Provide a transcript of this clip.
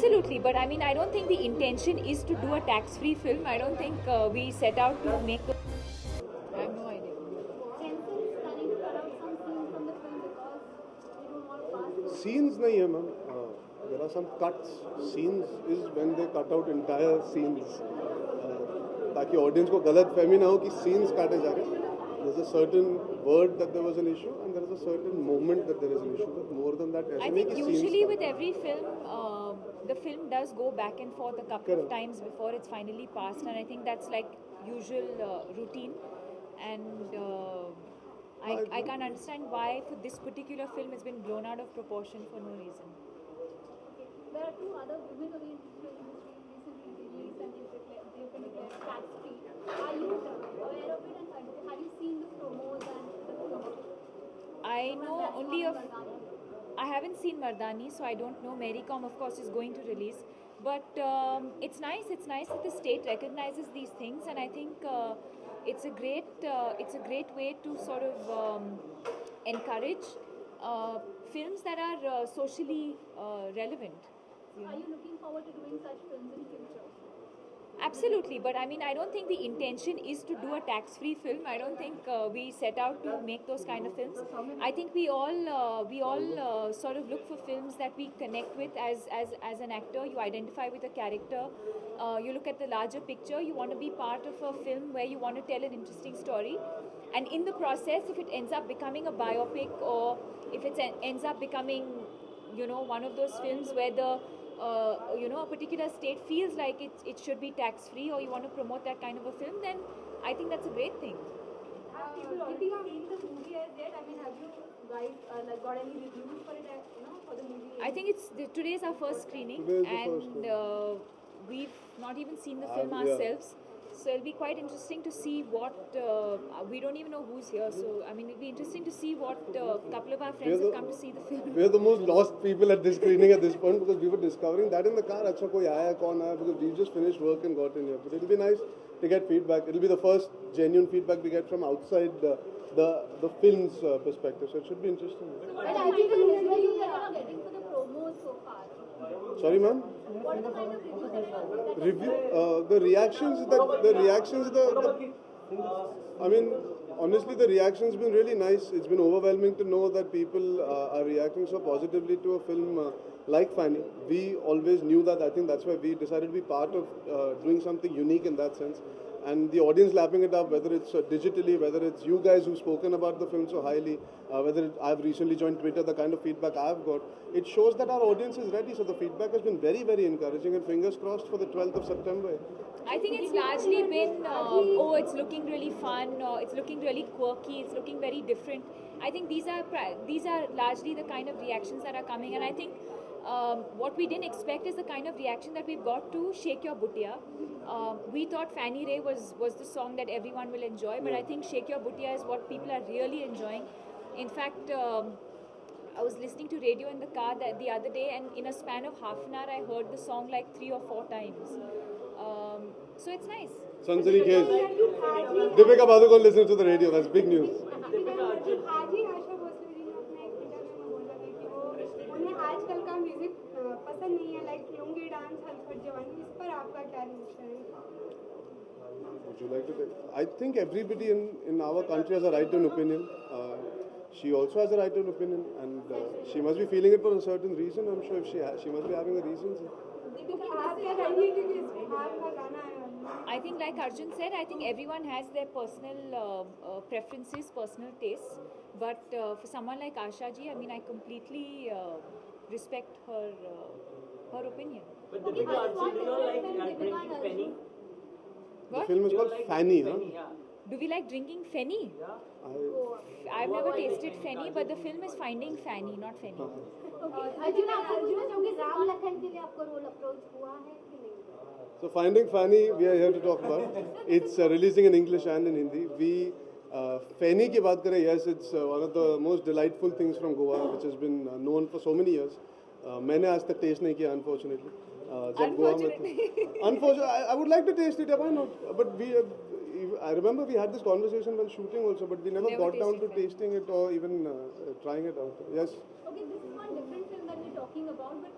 Absolutely, but I mean, I don't think the intention is to do a tax-free film. I don't think we set out to make. I have no idea. Censor is planning to cut out some scenes from the film because they don't want to pass. Scenes nahi hai, ma'am. There are some cuts. Scenes is when they cut out entire scenes. ताकि audience को गलत फहमी ना हो कि scenes काटे जा रहे हैं. There's a certain word that there was an issue, and there is a certain moment that there is an issue. But more than that, I think usually with every film, the film does go back and forth a couple of times before it's finally passed, and I think that's like usual routine. And I can't understand why for this particular film it's been blown out of proportion for no reason. Okay. There are two other women-oriented films which we recently released and they've been declared tax-free. Are you aware of it and have you seen the promos and the film? I know only of. I haven't seen Mardani, so I don't know. Mary Com, of course, is going to release. But it's nice. It's nice that the state recognizes these things, and I think it's a great way to sort of encourage films that are socially relevant. Are you looking forward to doing such films in future? Absolutely, but I mean, I don't think the intention is to do a tax-free film. I don't think we set out to make those kind of films. I think we all sort of look for films that we connect with as an actor. You identify with a character. You look at the larger picture. You want to be part of a film where you want to tell an interesting story. And in the process, if it ends up becoming a biopic, or if it ends up becoming, one of those films where the a particular state feels like it should be tax-free, or you want to promote that kind of a film, then I think that's a great thing. Have people already seen the movie as yet? I mean, have you guys got any reviews for it? For the movie? I think today's our first screening, and we've not even seen the film ourselves. So it'll be quite interesting to see what we don't even know who's here. So I mean, it'll be interesting to see what a couple of our friends have come to see the film. We're the most lost people at this screening at this point, because we were discovering that in the car. Acha koi aaya, kaun aaya? Because we just finished work and got in here. But it'll be nice to get feedback. It'll be the first genuine feedback we get from outside the film's perspective. So it should be interesting. What are the kind of reviews that you are getting for the promos so far? Sorry, ma'am. What are the kind of reviews that you are getting? The reactions. I mean, honestly, the reaction's been really nice. It's been overwhelming to know that people are reacting so positively to a film like Fanny. We always knew that. I think that's why we decided to be part of doing something unique in that sense. And the audience lapping it up, whether it's digitally, whether it's you guys who've spoken about the film so highly, whether I've recently joined Twitter, the kind of feedback I've got, it shows that our audience is ready. So the feedback has been very, very encouraging, and fingers crossed for the 12th of September. I think it's largely been, it's looking really fun, it's looking really quirky, it's looking very different. I think these are largely the kind of reactions that are coming, and I think what we didn't expect is the kind of reaction that we've got to Shake Your Buttiya. We thought Fanny Ray was the song that everyone will enjoy, but I think Shake Your Buttiya is what people are really enjoying. In fact, I was listening to radio in the car the other day, and in a span of half an hour, I heard the song like 3 or 4 times. So it's nice. Sansari Cage. Deepika Padukone listens to the radio. That's big news. आजकल का music पसंद नहीं है, like lungi dance, हलफट जवानी, इस पर आपका क्या रिएक्शन है? Would you like to take? I think everybody in our country has a right to an opinion. She also has a right to an opinion, and she must be feeling it for a certain reason. I'm sure if she must be having a reason. I think, like Arjun said, I think everyone has their personal preferences, personal tastes. But for someone like Asha ji, I mean, I completely respect her opinion. But Deepika, do you all like drinking Penny? The film is called Fanny, huh? Do we like drinking Fenny? Yeah. I've never tasted Fenny, but the film is Finding Fanny, not Fenny. So Finding Fanny, we are here to talk about. It's releasing in English and in Hindi. Fanny की बात करें, yes, it's one of the most delightful things from Goa, which has been known for so many years. मैंने आज तक taste नहीं किया, unfortunately. Unfortunately, I would like to taste it. Why not? But I remember we had this conversation while shooting also, but we never got down to tasting it or even trying it out. Yes. Okay, this is one different film that we're talking about, but